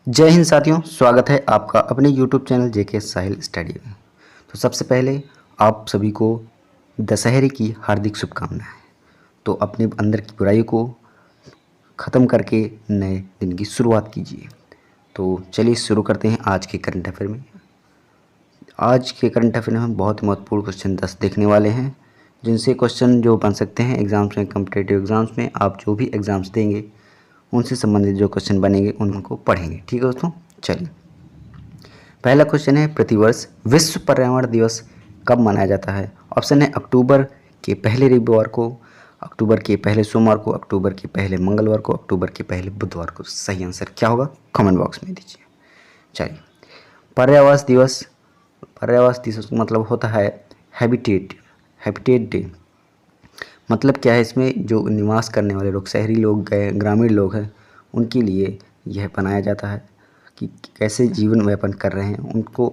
जय हिंद साथियों, स्वागत है आपका अपने YouTube चैनल जेके साहिल स्टडी में। तो सबसे पहले आप सभी को दशहरे की हार्दिक शुभकामनाएं। तो अपने अंदर की बुराई को ख़त्म करके नए दिन की शुरुआत कीजिए। तो चलिए शुरू करते हैं आज के करंट अफेयर में। आज के करंट अफेयर में हम बहुत ही महत्वपूर्ण क्वेश्चन 10 देखने वाले हैं, जिनसे क्वेश्चन जो बन सकते हैं एग्ज़ाम्स में, कम्पिटेटिव एग्ज़ाम्स में। आप जो भी एग्ज़ाम्स देंगे उनसे संबंधित जो क्वेश्चन बनेंगे उनको पढ़ेंगे। ठीक है दोस्तों, चलिए पहला क्वेश्चन है, प्रतिवर्ष विश्व पर्यावरण दिवस कब मनाया जाता है? ऑप्शन है अक्टूबर के पहले रविवार को, अक्टूबर के पहले सोमवार को, अक्टूबर के पहले मंगलवार को, अक्टूबर के पहले बुधवार को। सही आंसर क्या होगा कमेंट बॉक्स में दीजिए। चलिए, पर्यावरण दिवस, पर्यावरण दिवस मतलब होता है हैबिटेट, हैबिटेट डे। मतलब क्या है, इसमें जो निवास करने वाले लोग, शहरी लोग, ग्रामीण लोग हैं, उनके लिए यह बनाया जाता है कि कैसे जीवन यापन कर रहे हैं, उनको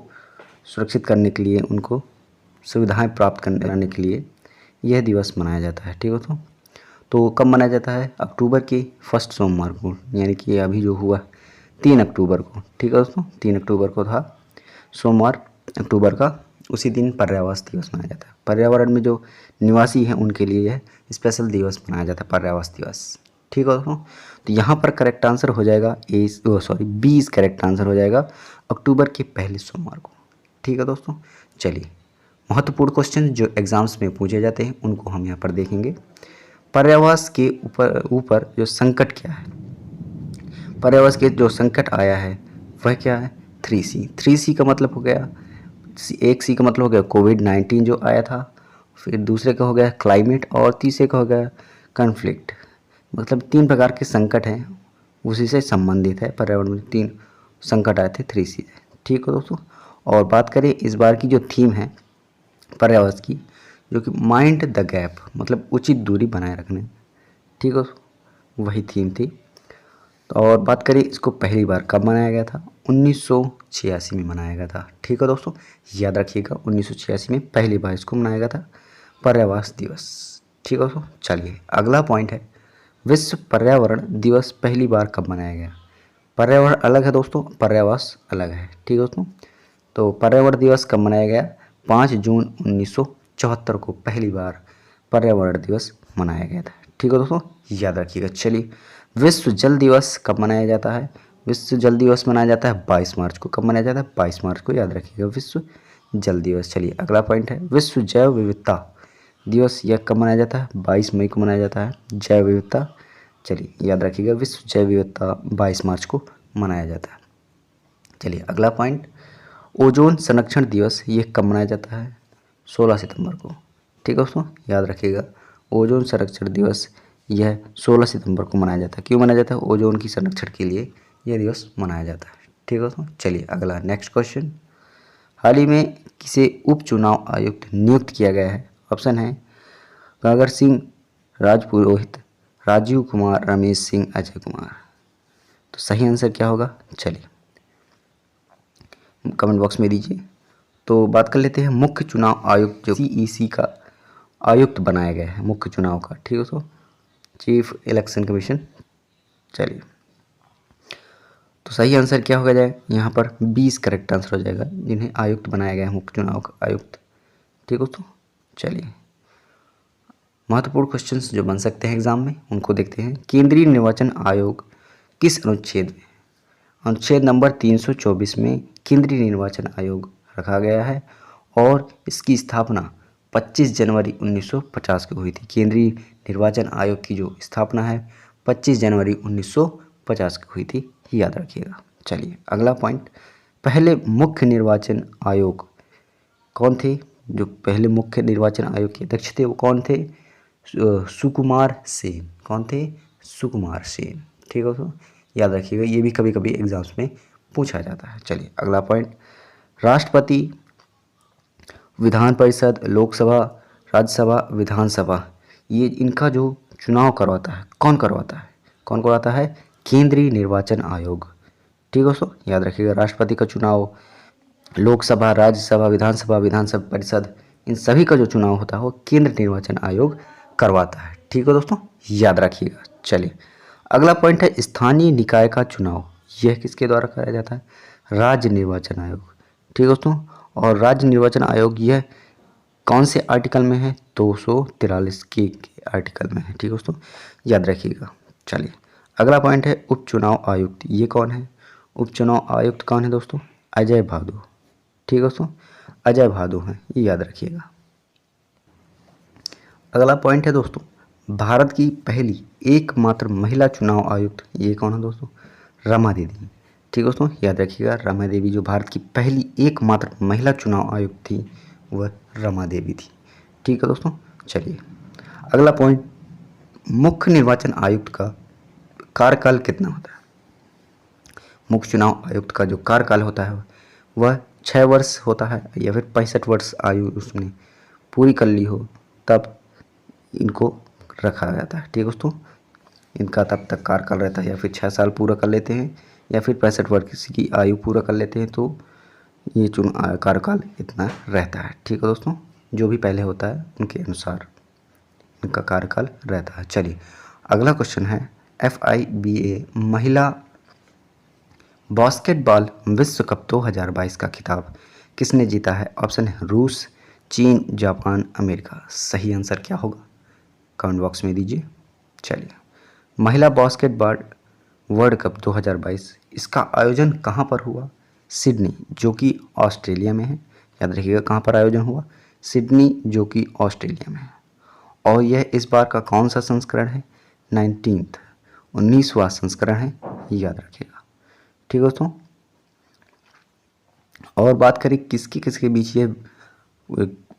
सुरक्षित करने के लिए, उनको सुविधाएं प्राप्त कराने के लिए यह दिवस मनाया जाता है। ठीक है तो कब मनाया जाता है? अक्टूबर के फर्स्ट सोमवार को, यानी कि अभी जो हुआ 3 अक्टूबर को। ठीक है दोस्तों, 3 अक्टूबर को था सोमवार अक्टूबर का, उसी दिन पर्यावरण दिवस मनाया जाता है। पर्यावरण में जो निवासी हैं उनके लिए यह स्पेशल दिवस मनाया जाता है, पर्यावरण दिवस। ठीक है दोस्तों, तो यहाँ पर करेक्ट आंसर हो जाएगा बी इज करेक्ट आंसर हो जाएगा अक्टूबर के पहले सोमवार को। ठीक है दोस्तों, चलिए महत्वपूर्ण क्वेश्चन जो एग्जाम्स में पूछे जाते हैं उनको हम यहाँ पर देखेंगे। पर्यावरण के ऊपर जो संकट क्या है, पर्यावरण के जो संकट आया है वह क्या है? 3C। 3C का मतलब हो गया, एक सी का मतलब हो गया कोविड-19 जो आया था, फिर दूसरे का हो गया क्लाइमेट, और तीसरे का हो गया कन्फ्लिक्ट। मतलब 3 प्रकार के संकट हैं, उसी से संबंधित है। पर्यावरण में 3 संकट आए थे 3C। ठीक है दोस्तों, और बात करें इस बार की जो थीम है पर्यावरण की, जो कि माइंड द गैप, मतलब उचित दूरी बनाए रखने। ठीक है, वही थीम थी। और बात करें इसको पहली बार कब मनाया गया था? 1986 में मनाया गया था। ठीक है दोस्तों, याद रखिएगा 1986 में पहली बार इसको मनाया गया था, पर्यावरण दिवस। ठीक है दोस्तों, चलिए अगला पॉइंट है, विश्व पर्यावरण दिवस पहली बार कब मनाया गया? पर्यावरण अलग है दोस्तों, पर्यावरण अलग है। ठीक है दोस्तों, तो पर्यावरण दिवस कब मनाया गया? 5 जून 1974 को पहली बार पर्यावरण दिवस मनाया गया था। ठीक है दोस्तों, याद रखिएगा। चलिए, विश्व जल दिवस कब मनाया जाता है? विश्व जल दिवस मनाया जाता है 22 मार्च को। कब मनाया जाता है? 22 मार्च को, याद रखिएगा विश्व जल दिवस। चलिए अगला पॉइंट है, विश्व जैव विविधता दिवस यह कब मनाया जाता है? 22 मई को मनाया जाता है, जैव विविधता। चलिए याद रखिएगा विश्व जैव विविधता 22 मार्च को मनाया जाता है। चलिए अगला पॉइंट, ओजोन संरक्षण दिवस यह कब मनाया जाता है? 16 सितंबर को। ठीक है दोस्तों, याद रखिएगा ओजोन संरक्षण दिवस यह 16 सितंबर को मनाया जाता है। क्यों मनाया जाता है? ओजोन की संरक्षण के लिए यह दिवस मनाया जाता है। ठीक है दोस्तों, चलिए अगला नेक्स्ट क्वेश्चन, हाल ही में किसे उप चुनाव आयुक्त नियुक्त किया गया है? ऑप्शन है गागर सिंह, राजपुरोहित, राजीव कुमार, रमेश सिंह, अजय कुमार। तो सही आंसर क्या होगा? चलिए कमेंट बॉक्स में दीजिए। तो बात कर लेते हैं मुख्य चुनाव आयुक्त, जो CEC का आयुक्त बनाया गया है, मुख्य चुनाव का। ठीक है दोस्तों, चीफ इलेक्शन कमीशन। चलिए, तो सही आंसर क्या होगा जाए यहाँ पर? 20 करेक्ट आंसर हो जाएगा, जिन्हें आयुक्त बनाया गया है, मुख्य चुनाव का आयुक्त। ठीक है दोस्तों, चलिए महत्वपूर्ण क्वेश्चंस जो बन सकते हैं एग्जाम में उनको देखते हैं। केंद्रीय निर्वाचन आयोग किस अनुच्छेद में? अनुच्छेद नंबर 324 में केंद्रीय निर्वाचन आयोग रखा गया है, और इसकी स्थापना 25 जनवरी 1950 को हुई थी। केंद्रीय निर्वाचन आयोग की जो स्थापना है 25 जनवरी 1950 को हुई थी, याद रखिएगा। चलिए अगला पॉइंट, पहले मुख्य निर्वाचन आयोग कौन थे? जो पहले मुख्य निर्वाचन आयोग के अध्यक्ष थे वो कौन थे? सुकुमार सेन। कौन थे? सुकुमार सेन। ठीक है दोस्तों, याद रखिएगा, ये भी कभी कभी एग्जाम्स में पूछा जाता है। चलिए अगला पॉइंट, राष्ट्रपति, विधान परिषद, लोकसभा, राज्यसभा, विधानसभा, ये इनका जो चुनाव करवाता है कौन करवाता है? कौन करवाता है? केंद्रीय निर्वाचन आयोग। ठीक है दोस्तों, याद रखिएगा, राष्ट्रपति का चुनाव, लोकसभा, राज्यसभा, विधानसभा, विधानसभा परिषद, इन सभी का जो चुनाव होता है वो केंद्र निर्वाचन आयोग करवाता है। ठीक है दोस्तों, याद रखिएगा। चलिए अगला पॉइंट है, स्थानीय निकाय का चुनाव यह किसके द्वारा कराया जाता है? राज्य निर्वाचन आयोग। ठीक है दोस्तों, और राज्य निर्वाचन आयोग यह कौन से आर्टिकल में है? 243 के आर्टिकल में है। ठीक है दोस्तों, याद रखिएगा। चलिए अगला पॉइंट है उपचुनाव आयुक्त। ये कौन है? उपचुनाव आयुक्त कौन है दोस्तों? अजय भादु। ठीक है दोस्तों, अजय भादु हैं, ये याद रखिएगा। अगला पॉइंट है दोस्तों, भारत की पहली एकमात्र महिला चुनाव आयुक्त। ये कौन है दोस्तों? रमा देवी। ठीक है दोस्तों, याद रखिएगा, रमा देवी जो भारत की पहली एकमात्र महिला चुनाव आयुक्त थी वह रमा देवी थी। ठीक है दोस्तों, चलिए अगला पॉइंट, मुख्य निर्वाचन आयुक्त का कार्यकाल कितना होता है? मुख्य चुनाव आयुक्त का जो कार्यकाल होता है वह 6 वर्ष होता है, या फिर 65 वर्ष आयु उसने पूरी कर ली हो तब इनको रखा जाता है। ठीक है दोस्तों, इनका तब तक कार्यकाल रहता है, या फिर 6 साल पूरा कर लेते हैं, या फिर 65 वर्ष की आयु पूरा कर लेते हैं तो ये कार्यकाल इतना रहता है। ठीक है दोस्तों, जो भी पहले होता है उनके अनुसार इनका कार्यकाल रहता है। चलिए अगला क्वेश्चन है, FIBA महिला बास्केटबॉल विश्व कप 2022 का खिताब किसने जीता है? ऑप्शन है रूस, चीन, जापान, अमेरिका। सही आंसर क्या होगा? कमेंट बॉक्स में दीजिए। चलिए महिला बास्केटबॉल वर्ल्ड कप 2022 इसका आयोजन कहाँ पर हुआ? सिडनी, जो कि ऑस्ट्रेलिया में है। याद रखिएगा कहाँ पर आयोजन हुआ? सिडनी, जो कि ऑस्ट्रेलिया में है। और यह इस बार का कौन सा संस्करण है? 19वां संस्करण है, याद रखिएगा। ठीक है दोस्तों, और बात करें किसके किसके बीच ये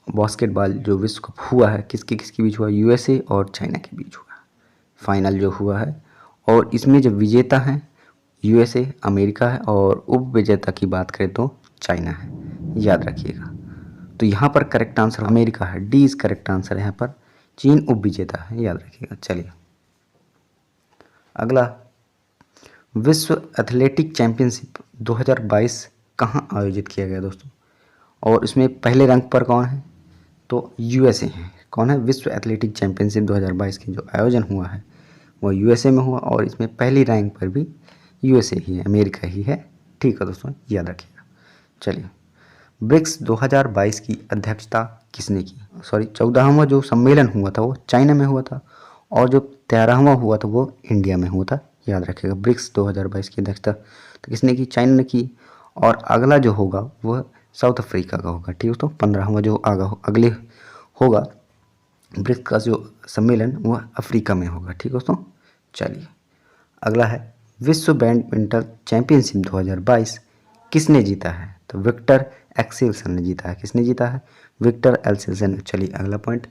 बास्केटबॉल जो विश्व कप हुआ है, किसके किसके बीच हुआ? USA और चाइना के बीच हुआ है फाइनल जो हुआ है। और इसमें जो विजेता हैं USA, अमेरिका है, और उप विजेता की बात करें तो चाइना है, याद रखिएगा। तो यहाँ पर करेक्ट आंसर अमेरिका है, डी इज करेक्ट आंसर। यहाँ पर चीन उप विजेता है, याद रखिएगा। चलिए अगला, विश्व एथलेटिक चैंपियनशिप 2022 कहाँ आयोजित किया गया दोस्तों? और इसमें पहले रैंक पर कौन है? तो USA है। कौन है? विश्व एथलेटिक चैंपियनशिप 2022 की जो आयोजन हुआ है वो USA में हुआ, और इसमें पहली रैंक पर भी USA ही है, अमेरिका ही है। ठीक है दोस्तों, याद रखिएगा। चलिए ब्रिक्स 2022 की अध्यक्षता किसने की? 14वां जो सम्मेलन हुआ था वो चाइना में हुआ था, और जो 13वां हुआ था वो इंडिया में हुआ था, याद रखिएगा। ब्रिक्स 2022 की अध्यक्षता तो किसने की? चाइना ने की। और अगला जो होगा वह साउथ अफ्रीका का होगा। ठीक है दोस्तों, 15वां जो अगले होगा ब्रिक्स का जो सम्मेलन वह अफ्रीका में होगा। ठीक है दोस्तों, चलिए अगला है, विश्व बैडमिंटन चैंपियनशिप 2022 किसने जीता है? तो विक्टर एक्सेल्सन ने जीता है। किसने जीता है? Viktor Axelsen. चलिए अगला पॉइंट,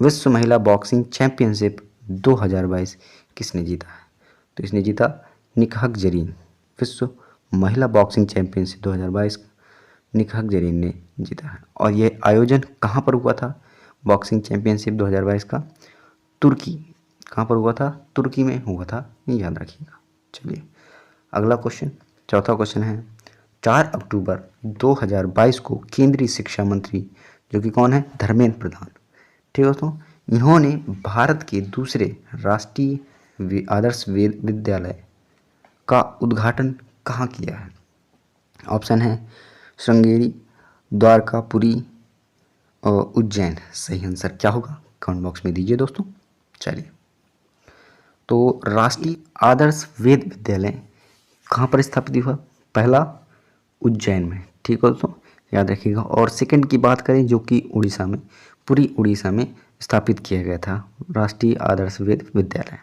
विश्व महिला बॉक्सिंग चैंपियनशिप 2022 किसने जीता है? तो इसने जीता निकहत जरीन। विश्व महिला बॉक्सिंग चैंपियनशिप 2022 निकहत जरीन ने जीता है। और ये आयोजन कहाँ पर हुआ था? बॉक्सिंग चैंपियनशिप 2022 का तुर्की, कहाँ पर हुआ था? तुर्की में हुआ था, ये याद रखिएगा। चलिए अगला क्वेश्चन, चौथा क्वेश्चन है, 4 अक्टूबर 2022 को केंद्रीय शिक्षा मंत्री जो कि कौन है? धर्मेंद्र प्रधान। ठीक है दोस्तों, इन्होंने भारत के दूसरे राष्ट्रीय आदर्श विद्यालय का उद्घाटन कहाँ किया है? ऑप्शन है श्रृंगेरी, द्वारकापुरी और उज्जैन। सही आंसर क्या होगा? कमेंट बॉक्स में दीजिए दोस्तों। चलिए तो राष्ट्रीय आदर्श वेद विद्यालय कहाँ पर स्थापित हुआ? पहला उज्जैन में। ठीक है दोस्तों, याद रखिएगा। और सेकंड की बात करें जो कि उड़ीसा में, पूरी उड़ीसा में स्थापित किया गया था राष्ट्रीय आदर्श वेद विद्यालय।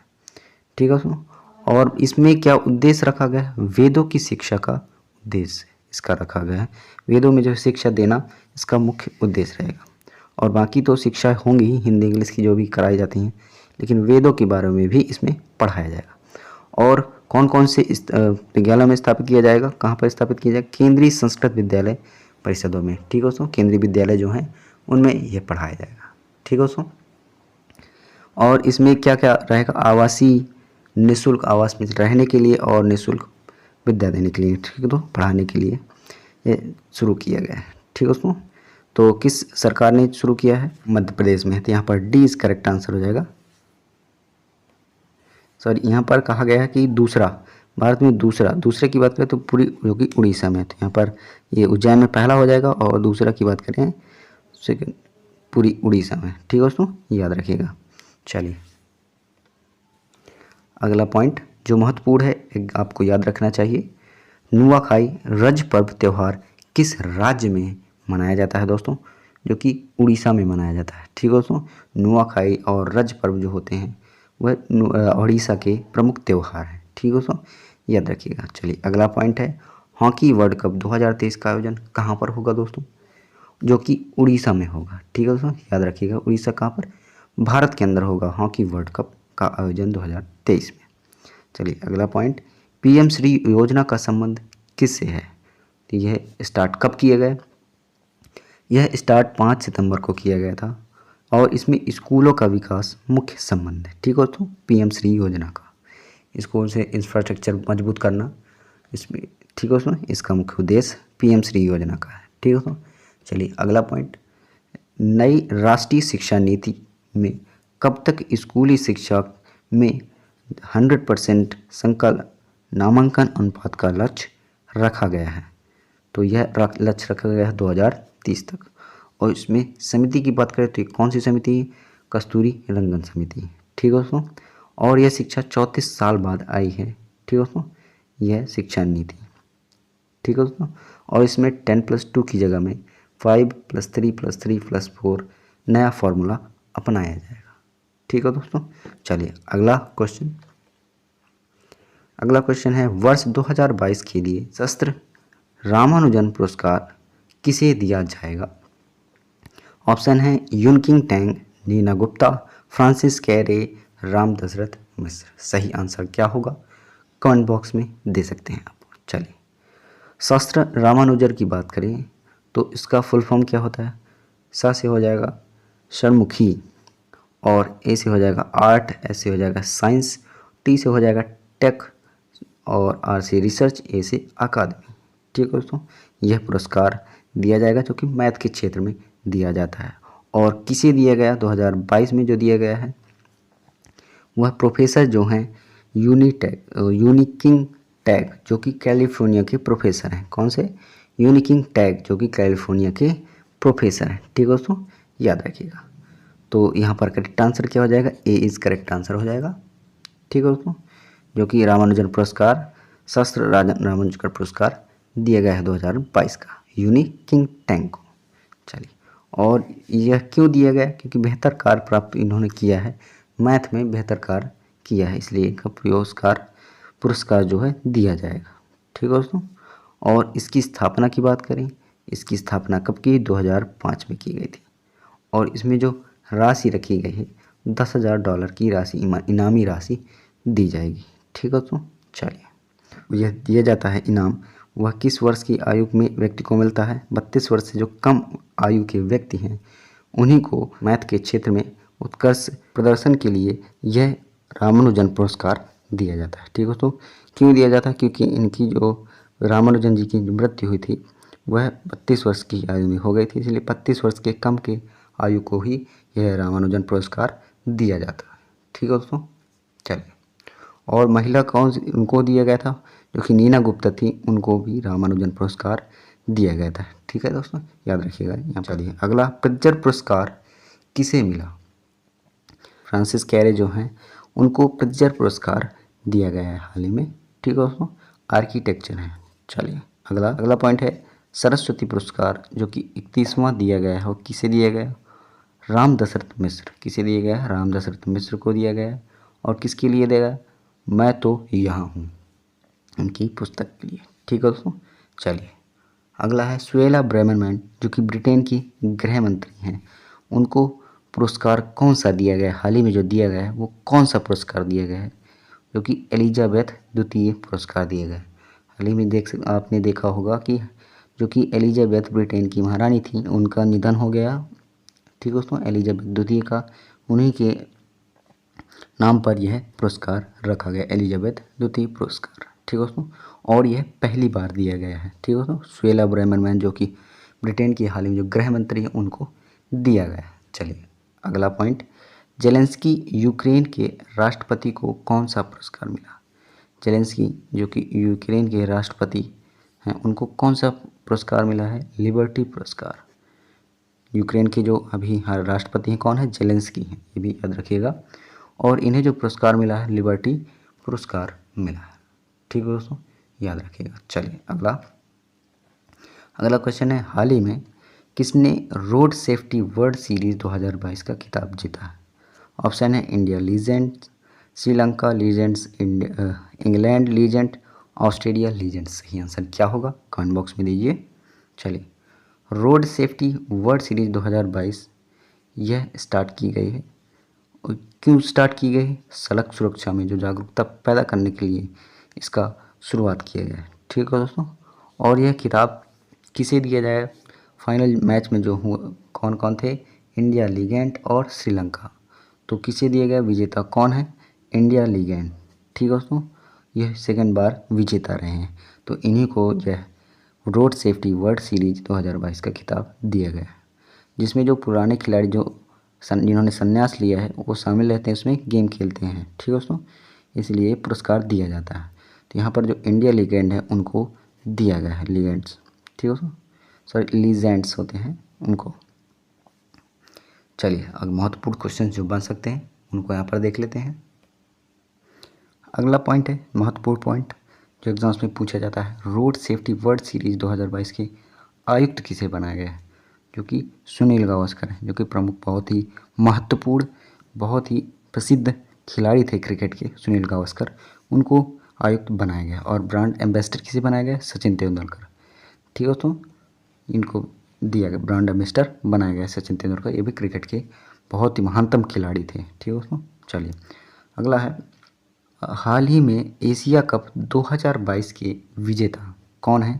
ठीक है दोस्तों, और इसमें क्या उद्देश्य रखा गया है? वेदों की शिक्षा का उद्देश्य इसका रखा गया है। वेदों में जो शिक्षा देना इसका मुख्य उद्देश्य रहेगा, और बाकी तो शिक्षा होंगी ही हिंदी इंग्लिश की जो भी कराई जाती हैं, लेकिन वेदों के बारे में भी इसमें पढ़ाया जाएगा। और कौन कौन से विद्यालय में स्थापित किया जाएगा? कहाँ पर स्थापित किया जाएगा? केंद्रीय संस्कृत विद्यालय परिषदों में। ठीक है दोस्तों, केंद्रीय विद्यालय जो हैं उनमें यह पढ़ाया जाएगा। ठीक है दोस्तों, और इसमें क्या क्या रहेगा? आवासीय, निःशुल्क आवास में रहने के लिए और निःशुल्क विद्या देने के लिए। ठीक है, तो पढ़ाने के लिए ये शुरू किया गया है। ठीक है दोस्तों, तो किस सरकार ने शुरू किया है? मध्य प्रदेश में। तो यहाँ पर डी इज करेक्ट आंसर हो जाएगा। सॉरी, यहाँ पर कहा गया है कि दूसरा भारत में दूसरे की बात करें तो पूरी जो कि उड़ीसा में है। तो यहाँ पर ये उज्जैन में पहला हो जाएगा और दूसरा की बात करें सेकंड पूरी उड़ीसा में। ठीक है दोस्तों, याद रखिएगा। चलिए अगला पॉइंट जो महत्वपूर्ण है आपको याद रखना चाहिए, नुआखाई रज पर्व त्यौहार किस राज्य में मनाया जाता है दोस्तों? जो कि उड़ीसा में मनाया जाता है। ठीक है दोस्तों, नुआखाई और रज पर्व जो होते हैं वह उड़ीसा के प्रमुख त्यौहार हैं। ठीक है दोस्तों, याद रखिएगा। चलिए अगला पॉइंट है, हॉकी वर्ल्ड कप 2023 का आयोजन कहाँ पर होगा दोस्तों? जो कि उड़ीसा में होगा। ठीक है दोस्तों, याद रखिएगा। उड़ीसा कहाँ पर? भारत के अंदर होगा हॉकी वर्ल्ड कप का आयोजन 2023 में। चलिए अगला पॉइंट, पीएम श्री योजना का संबंध किससे है? तो यह स्टार्ट कब किया गया? यह स्टार्ट 5 सितंबर को किया गया था और इसमें स्कूलों का विकास मुख्य संबंध है। ठीक है दोस्तों, पीएम श्री योजना का स्कूल से इंफ्रास्ट्रक्चर मजबूत करना इसमें। ठीक है दोस्तों, इसका मुख्य उद्देश्य पीएम श्री योजना का है। ठीक है दोस्तों, चलिए अगला पॉइंट, नई राष्ट्रीय शिक्षा नीति में कब तक स्कूली शिक्षा में 100% संकल नामांकन अनुपात का लक्ष्य रखा गया है? तो यह लक्ष्य रखा गया है 2030 तक। और इसमें समिति की बात करें तो ये कौन सी समिति है? कस्तूरी रंगन समिति। ठीक है दोस्तों, और यह शिक्षा 34 साल बाद आई है। ठीक है दोस्तों, यह शिक्षा नीति। ठीक है दोस्तों, और इसमें 10+2 की जगह में 5+3+3+4 नया फॉर्मूला अपनाया जाएगा। ठीक है दोस्तों, चलिए अगला क्वेश्चन है, वर्ष 2022 के लिए शस्त्र रामानुजन पुरस्कार किसे दिया जाएगा? ऑप्शन है यूनकिंग टैंग, नीना गुप्ता, फ्रांसिस कैरे, राम दशरथ मिश्र। सही आंसर क्या होगा कमेंट बॉक्स में दे सकते हैं आप। चलिए शस्त्र रामानुजन की बात करें तो इसका फुल फॉर्म क्या होता है? स से हो जाएगा षणमुखी, और ए से हो जाएगा आर्ट, एस से हो जाएगा साइंस, टी से हो जाएगा टेक, और आर से रिसर्च, ए से अकादमी। ठीक है दोस्तों, यह पुरस्कार दिया जाएगा जो कि मैथ के क्षेत्र में दिया जाता है। और किसे दिया गया? 2022 में जो दिया गया है वह प्रोफेसर जो हैं यूनिकिंग टैग, जो कि कैलिफोर्निया के प्रोफेसर हैं। कौन से? यूनिकिंग टैग, जो कि कैलिफोर्निया के प्रोफेसर हैं। ठीक है दोस्तों, याद रखिएगा। तो यहाँ पर करेक्ट आंसर क्या हो जाएगा? ए इज़ करेक्ट आंसर हो जाएगा। ठीक है दोस्तों, जो कि रामानुजन पुरस्कार, शस्त्र रामानुजन पुरस्कार दिया गया है 2022 का यूनिकिंग टैंग को। चलिए, और यह क्यों दिया गया? क्योंकि बेहतर कार्य प्राप्त इन्होंने किया है, मैथ में बेहतर कार्य किया है, इसलिए इनका पुरस्कार जो है दिया जाएगा। ठीक है दोस्तों, और इसकी स्थापना की बात करें, इसकी स्थापना कब की? 2005 में की गई थी। और इसमें जो राशि रखी गई है $10,000 की राशि, इनामी राशि दी जाएगी। ठीक है दोस्तों, चलिए यह दिया जाता है इनाम, वह किस वर्ष की आयु में व्यक्ति को मिलता है? 32 वर्ष से जो कम आयु के व्यक्ति हैं उन्हीं को मैथ के क्षेत्र में उत्कृष्ट प्रदर्शन के लिए यह रामानुजन पुरस्कार दिया जाता है। ठीक है दोस्तों, क्यों दिया जाता है? क्योंकि इनकी जो रामानुजन जी की मृत्यु हुई थी वह 32 वर्ष की आयु में हो गई थी, इसलिए 32 वर्ष के कम के आयु को ही यह रामानुजन पुरस्कार दिया जाता है। ठीक है दोस्तों, चलिए, और महिला कौन सी उनको दिया गया था? जो कि नीना गुप्ता थी, उनको भी रामानुजन पुरस्कार दिया गया था। ठीक है दोस्तों, याद रखिएगा। यहाँ चलिए अगला, प्रित्जर पुरस्कार किसे मिला? फ्रांसिस कैरे जो हैं उनको प्रित्जर पुरस्कार दिया गया है हाल ही में। ठीक है दोस्तों, आर्किटेक्चर हैं। चलिए अगला पॉइंट है, सरस्वती पुरस्कार जो कि 31वां दिया गया है, और किसे दिया गया? राम दशरथ मिश्र। किसे दिया गया? राम दशरथ मिश्र को दिया गया है। और किसके लिए दिया गया? मैं तो यहाँ हूँ, उनकी पुस्तक के लिए। ठीक है दोस्तों, चलिए अगला है सुएला ब्रेमरमैन जो कि ब्रिटेन की गृह मंत्री हैं, उनको पुरस्कार कौन सा दिया गया? हाल ही में जो दिया गया है वो कौन सा पुरस्कार दिया गया है? जो कि एलिजाबेथ द्वितीय पुरस्कार दिया गया है। हाल ही में आपने देखा होगा कि जो कि एलिजाबेथ ब्रिटेन की महारानी थी, उनका निधन हो गया। ठीक है दोस्तों, एलिजाबेथ द्वितीय का, उन्हीं के नाम पर यह पुरस्कार रखा गया, एलिजाबेथ द्वितीय पुरस्कार। ठीक है दोस्तों, और यह पहली बार दिया गया है। ठीक है दोस्तों, सुएला ब्रेमरमैन जो कि ब्रिटेन की हाल ही में जो गृह मंत्री हैं उनको दिया गया है। चलिए अगला पॉइंट, जेलेंस्की यूक्रेन के राष्ट्रपति को कौन सा पुरस्कार मिला? जेलेंस्की जो कि यूक्रेन के राष्ट्रपति हैं, उनको कौन सा पुरस्कार मिला है? लिबर्टी पुरस्कार। यूक्रेन के जो अभी राष्ट्रपति हैं कौन है? जेलेंस्की हैं, ये भी याद रखिएगा। और इन्हें जो पुरस्कार मिला है लिबर्टी पुरस्कार मिला है। ठीक है दोस्तों, याद रखिएगा। चलिए अगला क्वेश्चन है, हाल ही में किसने रोड सेफ्टी वर्ल्ड सीरीज 2022 का खिताब जीता है? ऑप्शन है India legends, Sri Lanka legends, England legend, Australia legend. सही आंसर क्या होगा? कमेंट बॉक्स में दीजिए। चलिए, रोड सेफ्टी वर्ल्ड सीरीज 2022 यह स्टार्ट की गई है। और क्यों स्टार्ट की गई है? सड़क सुरक्षा में जो जागरूकता पैदा करने के लिए इसका शुरुआत किया गया है। ठीक है दोस्तों, और यह खिताब किसे दिया जाए? फाइनल मैच में जो हुआ कौन कौन थे? इंडिया लीजेंड और श्रीलंका। तो किसे दिया गया? विजेता कौन है? India legend. ठीक है दोस्तों, यह सेकंड बार विजेता रहे हैं, तो इन्हीं को यह रोड सेफ्टी वर्ल्ड सीरीज 2022 का खिताब दिया गया है, जिसमें जो पुराने खिलाड़ी जिन्होंने संन्यास लिया है वो शामिल रहते हैं, उसमें गेम खेलते हैं। ठीक है दोस्तों, इसलिए पुरस्कार दिया जाता है। तो यहाँ पर जो इंडिया लीजेंड है उनको दिया गया है, लीजेंड्स। ठीक है दोस्तों, सॉरी लीजेंड्स होते हैं उनको। चलिए, अब महत्वपूर्ण क्वेश्चन जो बन सकते हैं उनको यहाँ पर देख लेते हैं। अगला पॉइंट है महत्वपूर्ण पॉइंट जो एग्जाम्स में पूछा जाता है, रोड सेफ्टी वर्ल्ड सीरीज 2022 के आयुक्त किसे बनाया गया है? जो कि सुनील गावस्कर हैं, जो कि प्रमुख, बहुत ही महत्वपूर्ण, बहुत ही प्रसिद्ध खिलाड़ी थे क्रिकेट के सुनील गावस्कर, उनको आयुक्त बनाया गया। और ब्रांड एम्बेसडर किसे बनाया गया? सचिन तेंदुलकर। ठीक है दोस्तों, इनको दिया गया, ब्रांड एम्बेसडर बनाया गया सचिन तेंदुलकर। ये भी क्रिकेट के बहुत ही महानतम खिलाड़ी थे। ठीक है दोस्तों, चलिए अगला है, हाल ही में एशिया कप 2022 के विजेता कौन है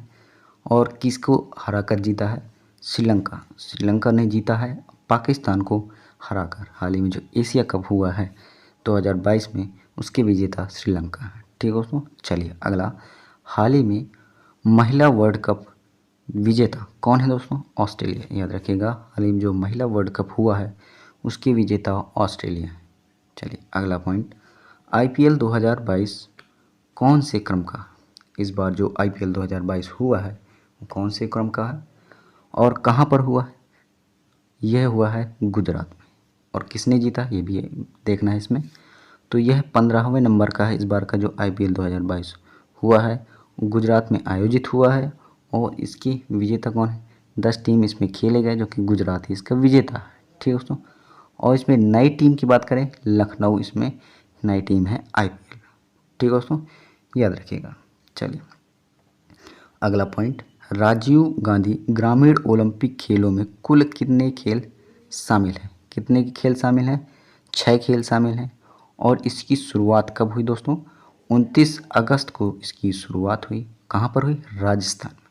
और किसको हराकर जीता है? श्रीलंका ने जीता है पाकिस्तान को हराकर। हाल ही में जो एशिया कप हुआ है 2022 में, उसके विजेता श्रीलंका है। ठीक है दोस्तों, चलिए अगला, हाल ही में महिला वर्ल्ड कप विजेता कौन है दोस्तों? ऑस्ट्रेलिया। याद रखिएगा, हाल ही में जो महिला वर्ल्ड कप हुआ है उसके विजेता ऑस्ट्रेलिया है। चलिए अगला पॉइंट, IPL 2022 कौन से क्रम का? इस बार जो IPL 2022 हुआ है वो कौन से क्रम का है और कहाँ पर हुआ है? यह हुआ है गुजरात में। और किसने जीता ये भी देखना है इसमें। तो यह 15वें नंबर का है। इस बार का जो IPL 2022 हुआ है गुजरात में आयोजित हुआ है, और इसकी विजेता कौन है? 10 टीम इसमें खेले गए, जो कि गुजरात ही इसका विजेता है। ठीक है दोस्तों, और इसमें नई टीम की बात करें, लखनऊ इसमें नई टीम है IPL। ठीक है दोस्तों, याद रखिएगा। चलिए अगला पॉइंट, राजीव गांधी ग्रामीण ओलंपिक खेलों में कुल कितने खेल शामिल हैं? कितने खेल शामिल हैं? 6 खेल शामिल हैं। और इसकी शुरुआत कब हुई दोस्तों? 29 अगस्त को इसकी शुरुआत हुई। कहाँ पर हुई? राजस्थान में।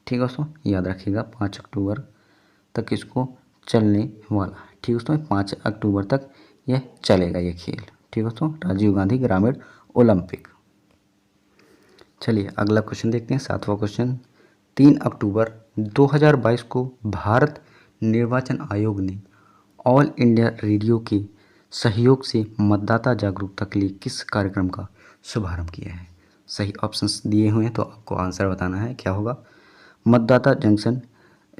ठीक है दोस्तों, याद रखिएगा 5 अक्टूबर तक इसको चलने वाला है। ठीक है दोस्तों, 5 अक्टूबर तक यह चलेगा ये खेल। ठीक है दोस्तों, राजीव गांधी ग्रामीण ओलंपिक। चलिए अगला क्वेश्चन देखते हैं, 7वां क्वेश्चन, 3 अक्टूबर 2022 को भारत निर्वाचन आयोग ने ऑल इंडिया रेडियो के सहयोग से मतदाता जागरूकता के लिए किस कार्यक्रम का शुभारंभ किया है? सही ऑप्शंस दिए हुए हैं, तो आपको आंसर बताना है क्या होगा। मतदाता जंक्शन,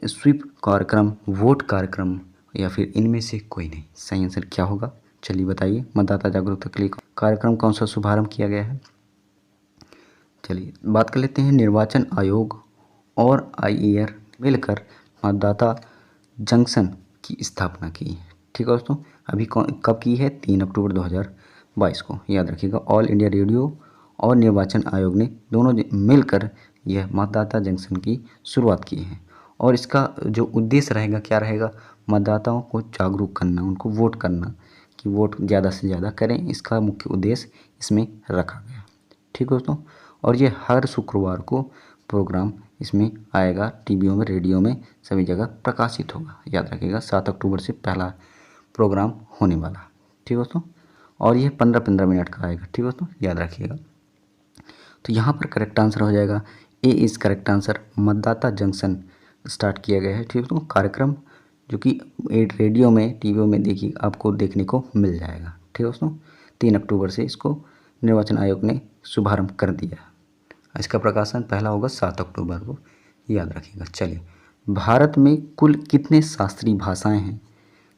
स्वीप कार्यक्रम, वोट कार्यक्रम, या फिर इनमें से कोई नहीं। सही आंसर क्या होगा? चलिए बताइए, मतदाता जागरूकता के लिए कार्यक्रम कौन सा शुभारंभ किया गया है? चलिए बात कर लेते हैं, निर्वाचन आयोग और IER मिलकर मतदाता जंक्शन की स्थापना की है। ठीक है दोस्तों, अभी कब की है? 3 अक्टूबर 2022 को। याद रखिएगा, ऑल इंडिया रेडियो और निर्वाचन आयोग ने दोनों मिलकर यह मतदाता जंक्शन की शुरुआत की है। और इसका जो उद्देश्य रहेगा क्या रहेगा? मतदाताओं को जागरूक करना, उनको वोट करना, कि वोट ज़्यादा से ज़्यादा करें, इसका मुख्य उद्देश्य इसमें रखा गया। ठीक है दोस्तों, और ये हर शुक्रवार को प्रोग्राम इसमें आएगा, टीवियों में, रेडियो में, सभी जगह प्रकाशित होगा। याद रखिएगा, 7 अक्टूबर से पहला प्रोग्राम होने वाला। ठीक है दोस्तों, और ये 15-15 मिनट का आएगा। ठीक है दोस्तों, याद रखिएगा। तो यहाँ पर करेक्ट आंसर हो जाएगा ए इज़ करेक्ट आंसर, मतदाता जंक्शन स्टार्ट किया गया है। ठीक है दोस्तों, कार्यक्रम जो कि रेडियो में, टीवियों में देखिए आपको देखने को मिल जाएगा। ठीक है दोस्तों, 3 अक्टूबर से इसको निर्वाचन आयोग ने शुभारंभ कर दिया। इसका प्रकाशन पहला होगा 7 अक्टूबर को, याद रखिएगा। चलिए, भारत में कुल कितने शास्त्रीय भाषाएं हैं?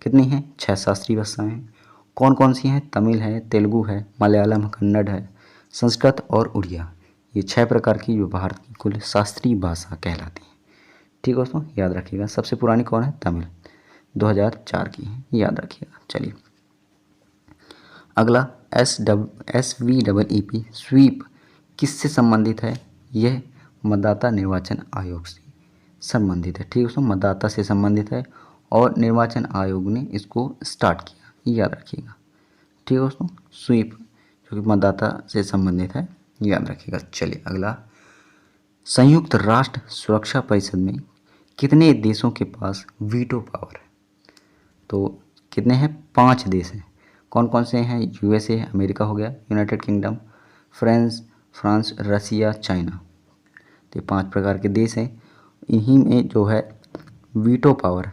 कितनी हैं? 6 शास्त्रीय भाषाएं हैं। कौन कौन सी हैं? तमिल है, तेलुगु है, मलयालम, कन्नड़ है, संस्कृत और उड़िया। ये 6 प्रकार की जो भारत की कुल शास्त्रीय भाषा कहलाती हैं। ठीक है दोस्तों, याद रखिएगा। सबसे पुरानी कौन है? तमिल, 2004 की है, याद रखिएगा। चलिए, अगला SVEEP स्वीप किससे संबंधित है? यह मतदाता निर्वाचन आयोग से संबंधित है। ठीक है दोस्तों, मतदाता से संबंधित है और निर्वाचन आयोग ने इसको स्टार्ट किया, याद रखिएगा। ठीक है दोस्तों, स्वीप जो कि मतदाता से संबंधित है, याद रखिएगा। चलिए, अगला, संयुक्त राष्ट्र सुरक्षा परिषद में कितने देशों के पास वीटो पावर है? तो कितने हैं? 5 देश हैं। कौन कौन से हैं? USA, अमेरिका हो गया, यूनाइटेड किंगडम, फ्रांस, रसिया, चाइना। तो 5 प्रकार के देश हैं। इन्हीं में जो है वीटो पावर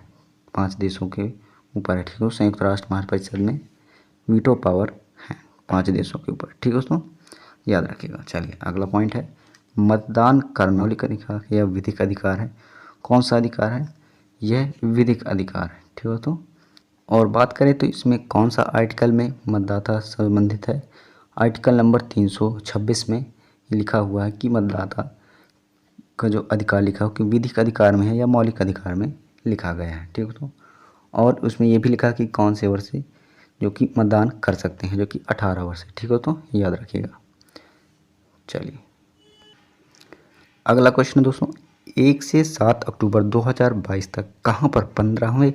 5 देशों के ऊपर है। ठीक है, संयुक्त राष्ट्र महापरिषद में वीटो पावर है 5 देशों के ऊपर। ठीक है दोस्तों, याद रखिएगा। चलिए, अगला पॉइंट है, मतदान करना मौलिक अधिकार या विधिक अधिकार है? कौन सा अधिकार है? यह विधिक अधिकार है। ठीक है दोस्तों, और बात करें तो इसमें कौन सा आर्टिकल में मतदाता संबंधित है? आर्टिकल नंबर 326 में लिखा हुआ है कि मतदाता का जो अधिकार लिखा हो कि विधिक अधिकार में है या मौलिक अधिकार में लिखा गया है। ठीक है दोस्तों, और उसमें ये भी लिखा कि कौन से वर्ष से जो कि मतदान कर सकते हैं, जो कि 18 वर्ष है। ठीक है दोस्तों, याद रखिएगा। चलिए, अगला क्वेश्चन दोस्तों, 1 से 7 अक्टूबर 2022 तक कहाँ पर 15वें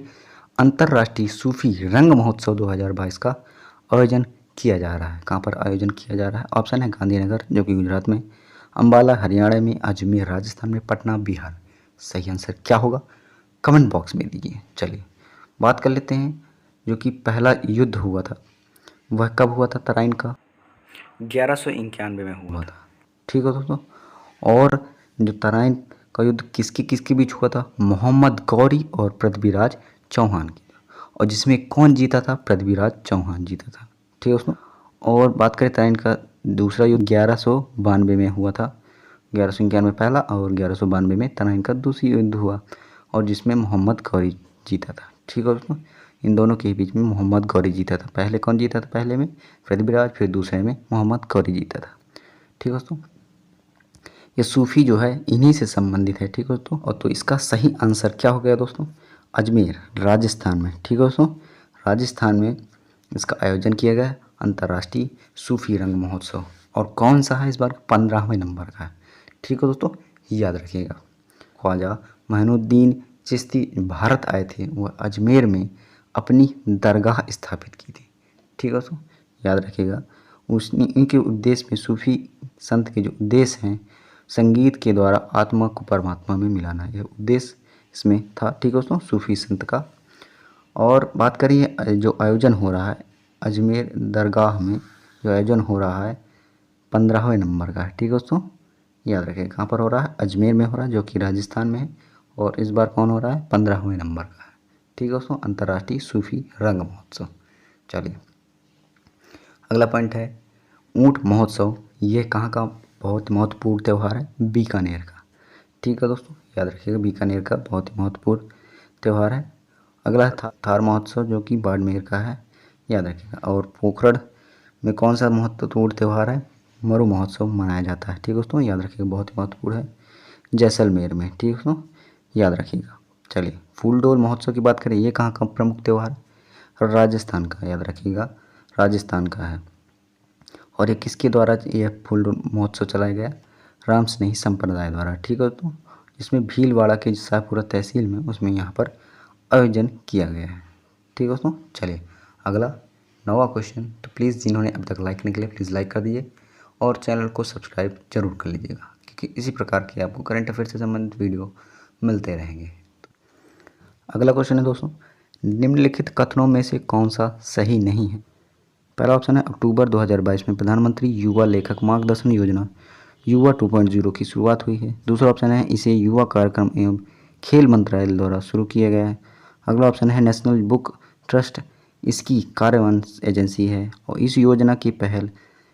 अंतर्राष्ट्रीय सूफी रंग महोत्सव 2022 का आयोजन किया जा रहा है? कहाँ पर आयोजन किया जा रहा है? ऑप्शन है गांधीनगर जो कि गुजरात में, अम्बाला हरियाणा में, अजमेर राजस्थान में, पटना बिहार। सही आंसर क्या होगा? कमेंट बॉक्स में दीजिए। चलिए, बात कर लेते हैं जो कि पहला युद्ध हुआ था वह कब हुआ था? तराइन का 1191 में हुआ था। ठीक है दोस्तों, और जो तराइन का युद्ध किसके बीच हुआ था? मोहम्मद गौरी और पृथ्वीराज चौहान की, और जिसमें कौन जीता था? पृथ्वीराज चौहान जीता था। ठीक है दोस्तों, और बात करें तराइन का दूसरा युद्ध 1192 में हुआ था। 1191 में पहला और 1192 में तराइन का दूसरी युद्ध हुआ, और जिसमें मोहम्मद गौरी जीता था। ठीक है दोस्तों, इन दोनों के बीच में मोहम्मद गौरी जीता था। पहले कौन जीता था? पहले में पृथ्वीराज, फिर दूसरे में मोहम्मद गौरी जीता था। ठीक है दोस्तों, ये सूफी जो है इन्हीं से संबंधित है। ठीक है दोस्तों, और तो इसका सही आंसर क्या हो गया दोस्तों? अजमेर राजस्थान में। ठीक है दोस्तों, राजस्थान में इसका आयोजन किया गया अंतर्राष्ट्रीय सूफी रंग महोत्सव, और कौन सा है इस बार? 15वें नंबर का है। ठीक है दोस्तों, याद रखिएगा। ख्वाजा मोइनुद्दीन चिश्ती भारत आए थे, वह अजमेर में अपनी दरगाह स्थापित की थी। ठीक है दोस्तों, याद रखिएगा। उसने इनके उद्देश्य में सूफी संत के जो उद्देश्य हैं, संगीत के द्वारा आत्मा को परमात्मा में मिलाना, यह उद्देश्य इसमें था। ठीक है दोस्तों, सूफी संत का। और बात करिए जो आयोजन हो रहा है अजमेर दरगाह में, जो आयोजन हो रहा है 15वें नंबर का है। ठीक है दोस्तों, याद रखिए कहाँ पर हो रहा है? अजमेर में हो रहा है जो कि राजस्थान में है, और इस बार कौन हो रहा है? 15वें नंबर का है। ठीक है दोस्तों, अंतर्राष्ट्रीय सूफी रंग महोत्सव। चलिए, अगला पॉइंट है ऊंट महोत्सव। ये कहाँ का बहुत महत्वपूर्ण त्यौहार है? बीकानेर का। ठीक है दोस्तों, याद रखिएगा, बीकानेर का बहुत ही महत्वपूर्ण त्यौहार है। अगला है थार महोत्सव जो कि बाड़मेर का है, याद रखिएगा। और पोखरण में कौन सा महत्वपूर्ण त्यौहार है? मरु महोत्सव मनाया जाता है। ठीक है दोस्तों, याद रखिएगा, बहुत ही महत्वपूर्ण है, जैसलमेर में। ठीक है दोस्तों, याद रखिएगा। चलिए, फूलडोल महोत्सव की बात करें, ये कहाँ का प्रमुख त्यौहार है? राजस्थान का, याद रखिएगा, राजस्थान का है। और ये किसके द्वारा यह फूलडोल महोत्सव चलाया गया? राम स्नेही संप्रदाय द्वारा। ठीक है दोस्तों, इसमें भीलवाड़ा के शाहपुरा तहसील में उसमें यहाँ पर आयोजन किया गया है। ठीक है दोस्तों, चलिए अगला 9वां क्वेश्चन। तो प्लीज़ जिन्होंने अब तक लाइक नहीं किया प्लीज़ लाइक कर दीजिए, और चैनल को सब्सक्राइब जरूर कर लीजिएगा, क्योंकि इसी प्रकार के आपको करंट अफेयर से संबंधित वीडियो मिलते रहेंगे। अगला क्वेश्चन है दोस्तों, निम्नलिखित कथनों में से कौन सा सही नहीं है? पहला ऑप्शन है अक्टूबर 2022 में प्रधानमंत्री युवा लेखक मार्गदर्शन योजना युवा 2.0 की शुरुआत हुई है। दूसरा ऑप्शन है इसे युवा कार्यक्रम एवं खेल मंत्रालय द्वारा शुरू किया गया है। अगला ऑप्शन है नेशनल बुक ट्रस्ट इसकी कार्यान्वयन एजेंसी है, और इस योजना की पहल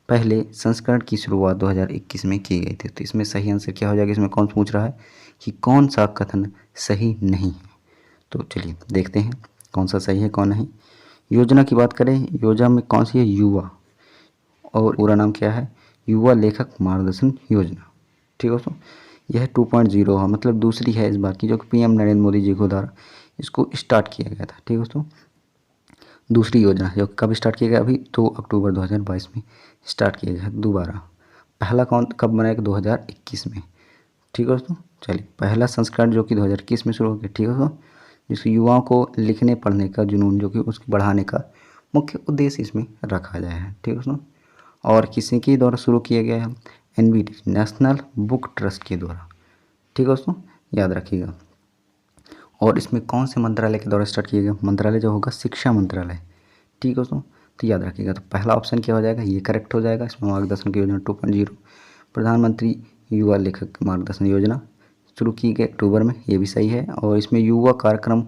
पहले संस्करण की शुरुआत 2021 में की गई थी। तो इसमें सही आंसर क्या हो जाएगा, इसमें कौन पूछ रहा है कि कौन सा कथन सही नहीं है। तो चलिए देखते हैं कौन सा सही है कौन नहीं। योजना की बात करें, योजना में कौन सी है, युवा, और पूरा नाम क्या है, युवा लेखक मार्गदर्शन योजना। ठीक है दोस्तों, यह 2.0 है, मतलब दूसरी है इस बार की, जो कि पीएम नरेंद्र मोदी जी को द्वारा इसको स्टार्ट किया गया था। ठीक है दोस्तों, दूसरी योजना जो कब स्टार्ट किया गया, अभी 2 अक्टूबर 2022 में स्टार्ट किया गया दोबारा। पहला कौन कब बनाया, 2021 में। ठीक है दोस्तों, चलिए पहला संस्करण जो कि 2021 में शुरू हो गया। ठीक है दोस्तों, जिसको युवाओं को लिखने पढ़ने का जुनून जो कि उसको बढ़ाने का मुख्य उद्देश्य इसमें रखा गया है। ठीक है दोस्तों, और किसी के द्वारा शुरू किया गया है, एनबीटी नेशनल बुक ट्रस्ट के द्वारा। ठीक है दोस्तों, याद रखिएगा। और इसमें कौन से मंत्रालय के द्वारा स्टार्ट किया गया, मंत्रालय जो होगा शिक्षा मंत्रालय। ठीक है दोस्तों, तो याद रखिएगा। तो पहला ऑप्शन क्या हो जाएगा, ये करेक्ट हो जाएगा। इसमें मार्गदर्शन की योजना 2.0 प्रधानमंत्री युवा लेखक मार्गदर्शन योजना शुरू की गई अक्टूबर में, ये भी सही है। और इसमें युवा कार्यक्रम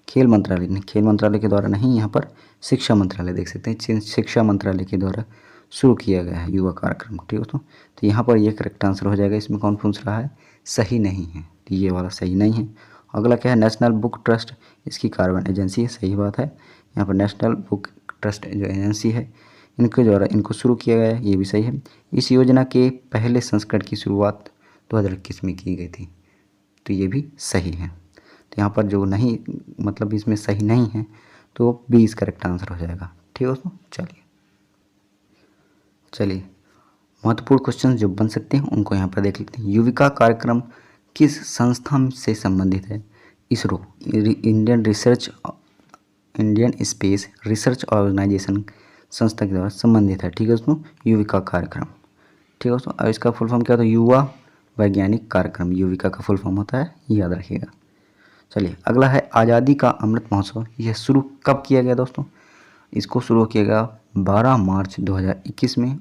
खेल मंत्रालय नहीं, खेल मंत्रालय के द्वारा नहीं, यहाँ पर शिक्षा मंत्रालय देख सकते हैं, शिक्षा मंत्रालय के द्वारा शुरू किया गया है युवा कार्यक्रम। ठीक है दोस्तों, तो यहाँ पर ये करेक्ट आंसर हो जाएगा। इसमें कौन पूछ रहा है, सही नहीं है, तो ये वाला सही नहीं है। अगला क्या है, नेशनल बुक ट्रस्ट, इसकी कार्यान्वयन एजेंसी है, सही बात है। यहाँ पर नेशनल बुक ट्रस्ट जो एजेंसी है इनके द्वारा इनको शुरू किया गया है, ये भी सही है। इस योजना के पहले संस्करण की शुरुआत 2021 में की गई थी, तो ये भी सही है। तो यहाँ पर जो नहीं, मतलब इसमें सही नहीं है, तो 20 करेक्ट आंसर हो जाएगा। ठीक है दोस्तों, चलिए महत्वपूर्ण क्वेश्चन जो बन सकते हैं उनको यहाँ पर देख लेते हैं। युविका कार्यक्रम किस संस्था से संबंधित है, ISRO, Indian Space Research Organisation संस्था के द्वारा संबंधित है। ठीक है दोस्तों, युविका कार्यक्रम। ठीक है दोस्तों, अब इसका फुल फॉर्म क्या होता है, युवा वैज्ञानिक कार्यक्रम, युविका का फुल फॉर्म होता है, याद रखिएगा। चलिए अगला है आज़ादी का अमृत महोत्सव, यह शुरू कब किया गया दोस्तों, इसको शुरू किया गया 12 मार्च 2021 में,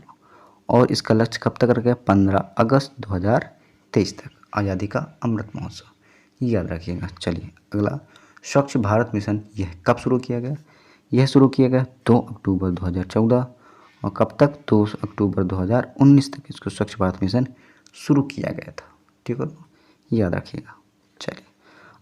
और इसका लक्ष्य कब तक रखा, 15 अगस्त 2023 तक, आज़ादी का अमृत महोत्सव, याद रखिएगा। चलिए अगला, स्वच्छ भारत मिशन, यह कब शुरू किया गया, यह शुरू किया गया 2 अक्टूबर 2014, और कब तक, 2 अक्टूबर 2019 तक इसको स्वच्छ भारत मिशन शुरू किया गया था। ठीक है, याद रखिएगा। चलिए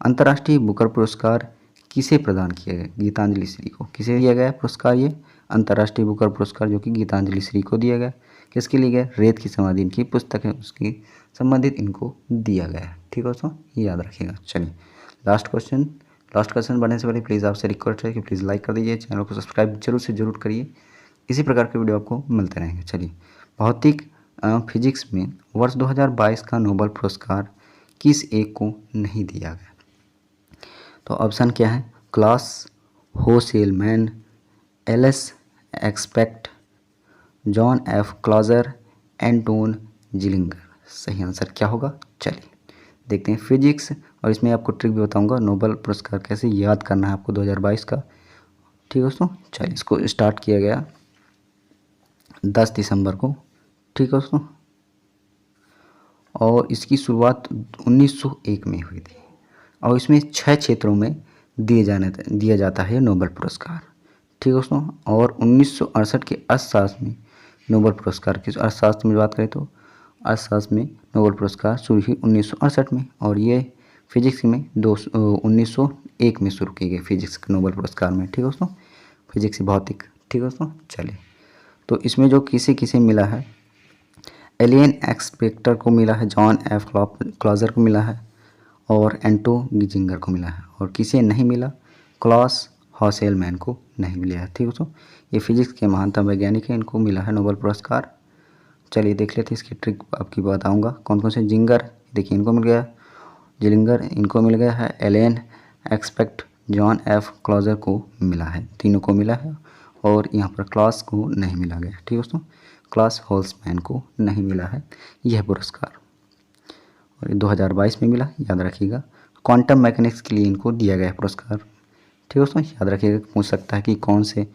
अंतर्राष्ट्रीय बुकर पुरस्कार किसे प्रदान किया गया, गीतांजलि श्री को, किसे दिया गया पुरस्कार, ये अंतर्राष्ट्रीय बुकर पुरस्कार जो कि गीतांजलि श्री को दिया गया, किसके लिए गया, रेत की समाधि इनकी पुस्तक है उसकी संबंधित इनको दिया गया है। ठीक है दोस्तों, याद रखिएगा। चलिए लास्ट क्वेश्चन बढ़ने से पहले प्लीज़ आपसे रिक्वेस्ट है कि प्लीज़ लाइक कर दीजिए, चैनल को सब्सक्राइब जरूर से जरूर करिए, इसी प्रकार के वीडियो आपको मिलते रहेंगे। चलिए भौतिक फिजिक्स में वर्ष 2022 का नोबेल पुरस्कार किस एक को नहीं दिया गया, तो ऑप्शन क्या है, Klaus Hasselmann, Alain Aspect, John F Clauser, Anton Zeilinger. सही आंसर क्या होगा, चलिए देखते हैं। फिजिक्स, और इसमें आपको ट्रिक भी बताऊंगा, नोबेल पुरस्कार कैसे याद करना है आपको 2022 का। ठीक है दोस्तों, चलिए इसको स्टार्ट किया गया 10 दिसंबर को। ठीक है दोस्तों, और इसकी शुरुआत 1901 में हुई थी, और इसमें 6 क्षेत्रों में दिया जाता है नोबेल पुरस्कार। ठीक है दोस्तों, और 1968 के अर्थशास्त्र में नोबेल पुरस्कार की, अर्थशास्त्र में बात करें तो अर्थशास्त्र में नोबेल पुरस्कार शुरू हुई 1968 में, और ये फिजिक्स में 1901 में शुरू की गई फिजिक्स के नोबेल पुरस्कार में। ठीक है दोस्तों, फिजिक्स भौतिक। ठीक है दोस्तों, चलिए तो इसमें जो किसे मिला है, एलियन एक्सपेक्टर को मिला है, जॉन एफ क्लॉजर को मिला है, और एंटो गिजिंगर को मिला है, और किसे नहीं मिला, क्लॉस हॉसेलमैन को नहीं मिला है। ठीक है दोस्तों, ये फिजिक्स के महानतम वैज्ञानिक हैं, इनको मिला है नोबेल पुरस्कार। चलिए देख लेते हैं इसकी ट्रिक आपकी बताऊंगा कौन कौन से। जिंगर, देखिए इनको मिल गया, जिलिंगर इनको मिल गया है, alien expect John F closure को मिला है, तीनों को मिला है, और यहाँ पर क्लॉस को नहीं मिला गया। ठीक है दोस्तों, क्लॉस होल्समैन को नहीं मिला है यह पुरस्कार, और 2022 में मिला, याद रखिएगा। क्वांटम मैकेनिक्स के लिए इनको दिया गया पुरस्कार। ठीक है दोस्तों, याद रखिएगा, पूछ सकता है कि कौन से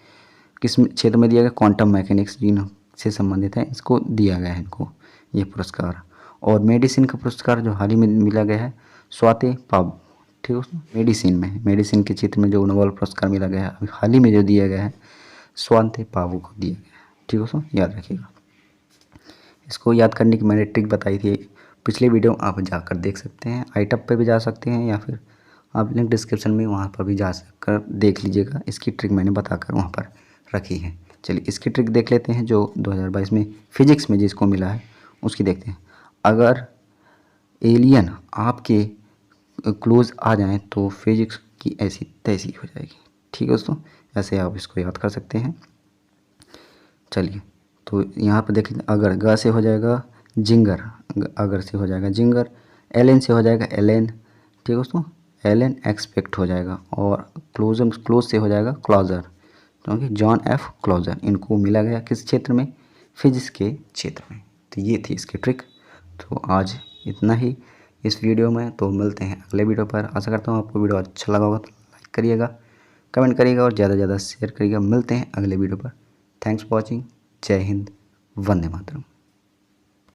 किस क्षेत्र में दिया गया, क्वांटम मैकेनिक्स जिन से संबंधित है इसको दिया गया है इनको ये पुरस्कार। और मेडिसिन का पुरस्कार जो हाल ही में मिला गया है, स्वाति पाबू। ठीक है दोस्तों, मेडिसिन के क्षेत्र में जो नोबेल पुरस्कार मिला गया है अभी हाल ही में जो दिया गया है, स्वाति पाबू को दिया गया है। ठीक है दोस्तों, याद रखिएगा। इसको याद करने की मैंने ट्रिक बताई थी पिछले वीडियो, आप जाकर देख सकते हैं। आईटप पे भी जा सकते हैं या फिर आप लिंक डिस्क्रिप्शन में वहाँ पर भी जा कर देख लीजिएगा। इसकी ट्रिक मैंने बताकर वहाँ पर रखी है। चलिए इसकी ट्रिक देख लेते हैं जो 2022 में फिजिक्स में जिसको मिला है उसकी देखते हैं। अगर एलियन आपके क्लोज आ जाएं तो फिजिक्स की ऐसी तैसी हो जाएगी। ठीक है दोस्तों, ऐसे आप इसको याद कर सकते हैं। चलिए तो यहाँ पर देख लीजिए, अगर ग से हो जाएगा जिंगर, अगर से हो जाएगा जिंगर, एलन से हो जाएगा एलेन। ठीक है दोस्तों, एलन एक्सपेक्ट हो जाएगा, और क्लोज से हो जाएगा क्लोजर, क्योंकि जॉन एफ क्लोजर इनको मिला गया किस क्षेत्र में, फिजिक्स के क्षेत्र में। तो ये थी इसकी ट्रिक। तो आज इतना ही इस वीडियो में, तो मिलते हैं अगले वीडियो पर। आशा करता हूँ आपको वीडियो अच्छा लगा होगा, तो लाइक करिएगा, कमेंट करिएगा और ज़्यादा से ज़्यादा शेयर करिएगा। मिलते हैं अगले वीडियो पर। Thanks for watching. जय हिंद, वंदे मातरम।